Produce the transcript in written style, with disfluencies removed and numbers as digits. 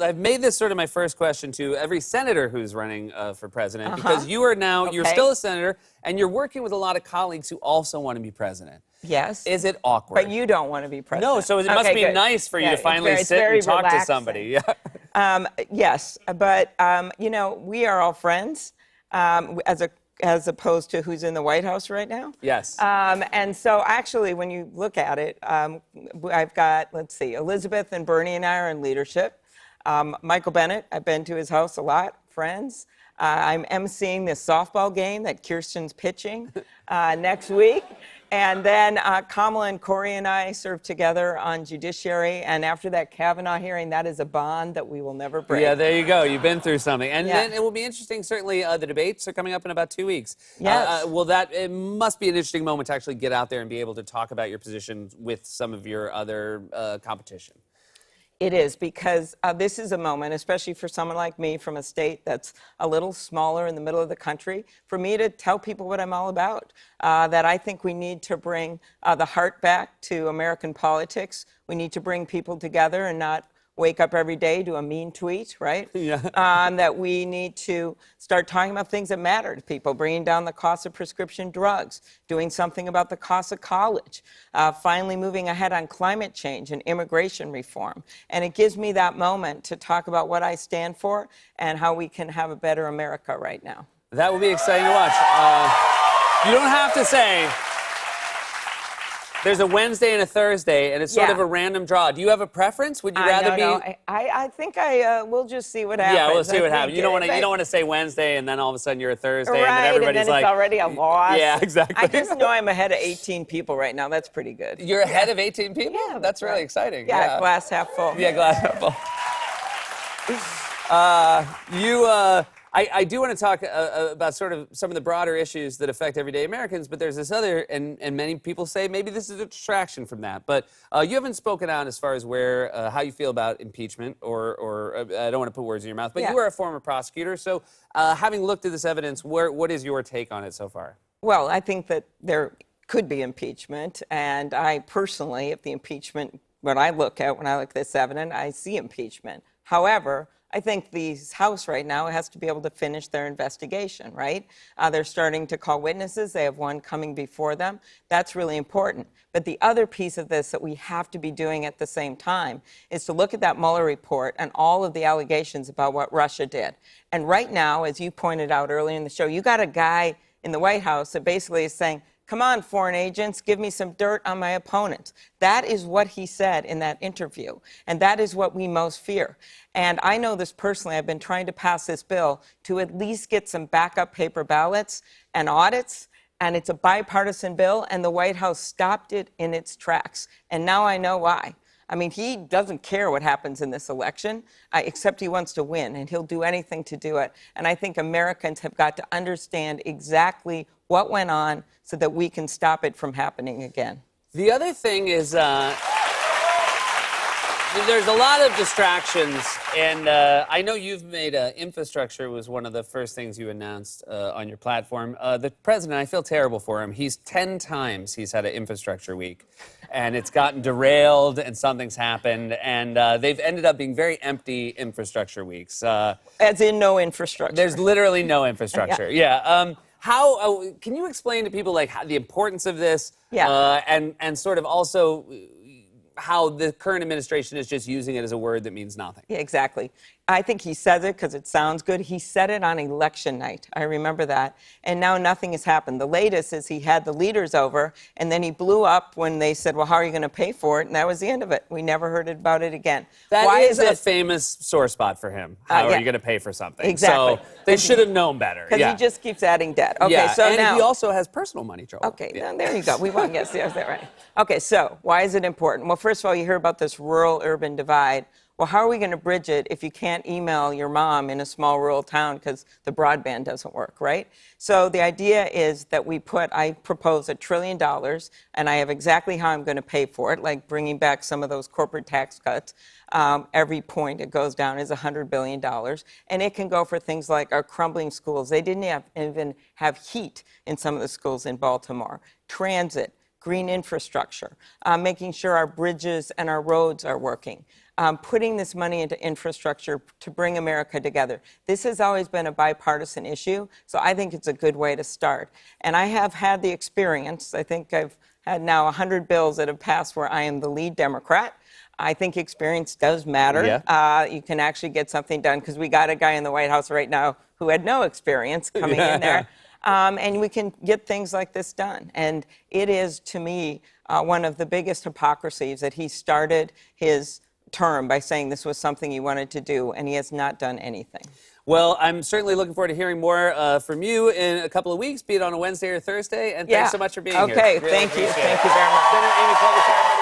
I've made this sort of my first question to every senator who's running for president, because you are now, you're still a senator, and you're working with a lot of colleagues who also want to be president. Yes. Is it awkward? But you don't want to be president. No, so it must be nice for you to finally sit and talk to somebody. Yeah. Yes, but, you know, we are all friends as opposed to who's in the White House right now. Yes. And so actually, when you look at it, I've got, let's see, Elizabeth and Bernie and I are in leadership. Michael Bennet, I've been to his house a lot, friends. I'm emceeing this softball game that Kirsten's pitching next week. And then Kamala and Corey and I serve together on Judiciary. And after that Kavanaugh hearing, that is a bond that we will never break. Yeah, there you go. You've been through something. And then it will be interesting. Certainly, the debates are coming up in about 2 weeks. Yes. It must be an interesting moment to actually get out there and be able to talk about your position with some of your other competition. It is, because this is a moment, especially for someone like me from a state that's a little smaller in the middle of the country, for me to tell people what I'm all about, that I think we need to bring the heart back to American politics. We need to bring people together and not wake up every day to a mean tweet, right? Yeah. That we need to start talking about things that matter to people, bringing down the cost of prescription drugs, doing something about the cost of college, finally moving ahead on climate change and immigration reform. And it gives me that moment to talk about what I stand for and how we can have a better America right now. That will be exciting to watch. You don't have to say. There's a Wednesday and a Thursday, and it's sort of a random draw. Do you have a preference? Would you rather be? No. I think we'll just see what happens. Yeah, we'll see what happens. You don't want to say Wednesday, and then all of a sudden you're a Thursday, right, and then everybody's and then like, it's already a loss. Yeah, exactly. I just know I'm ahead of 18 people right now. That's pretty good. You're ahead of 18 people? Yeah, that's really exciting. Yeah, glass half full. Yeah, glass half full. I do want to talk about sort of some of the broader issues that affect everyday Americans, but there's this other, and many people say maybe this is a distraction from that. But you haven't spoken out as far as how you feel about impeachment, or I don't want to put words in your mouth, but you are a former prosecutor. So having looked at this evidence, what is your take on it so far? Well, I think that there could be impeachment, and I personally, if the impeachment, when I look at this evidence, I see impeachment. However, I think the House right now has to be able to finish their investigation, right? They're starting to call witnesses. They have one coming before them. That's really important. But the other piece of this that we have to be doing at the same time is to look at that Mueller report and all of the allegations about what Russia did. And right now, as you pointed out earlier in the show, you got a guy in the White House that basically is saying, come on, foreign agents, give me some dirt on my opponents. That is what he said in that interview, and that is what we most fear. And I know this personally. I've been trying to pass this bill to at least get some backup paper ballots and audits, and it's a bipartisan bill, and the White House stopped it in its tracks. And now I know why. I mean, he doesn't care what happens in this election, except he wants to win, and he'll do anything to do it. And I think Americans have got to understand exactly what went on so that we can stop it from happening again. The other thing is there's a lot of distractions, and I know you've made infrastructure was one of the first things you announced on your platform. The president, I feel terrible for him. 10 times he's had an infrastructure week, and it's gotten derailed, and something's happened, and they've ended up being very empty infrastructure weeks. As in no infrastructure. There's literally no infrastructure. Yeah. How can you explain to people the importance of this? Yeah. And sort of also how the current administration is just using it as a word that means nothing. Yeah, exactly. I think he says it because it sounds good. He said it on election night. I remember that. And now nothing has happened. The latest is he had the leaders over, and then he blew up when they said, well, how are you going to pay for it? And that was the end of it. We never heard about it again. That is a famous sore spot for him. How are you going to pay for something? Exactly. So they should have known better. Because he just keeps adding debt. Okay, yeah. so and now... he also has personal money trouble. Okay, there you go. We won. Yes, that's right. Okay, so why is it important? Well, first of all, you hear about this rural-urban divide. Well, how are we going to bridge it if you can't email your mom in a small rural town because the broadband doesn't work, right? So the idea is that I propose $1 trillion, and I have exactly how I'm going to pay for it, like bringing back some of those corporate tax cuts. Every point it goes down is $100 billion, and it can go for things like our crumbling schools. They didn't even have heat in some of the schools in Baltimore. Transit, green infrastructure, making sure our bridges and our roads are working. putting this money into infrastructure to bring America together. This has always been a bipartisan issue, so I think it's a good way to start. And I have had the experience, I think I've had now 100 bills that have passed where I am the lead Democrat. I think experience does matter. Yeah. You can actually get something done, because we got a guy in the White House right now who had no experience coming in there. And we can get things like this done. And it is, to me, one of the biggest hypocrisies that he started his term by saying this was something he wanted to do, and he has not done anything. Well, I'm certainly looking forward to hearing more from you in a couple of weeks, be it on a Wednesday or Thursday. And thanks so much for being here. Okay, Really thank you. appreciate it. Thank you very much. Senator Amy Klobuchar,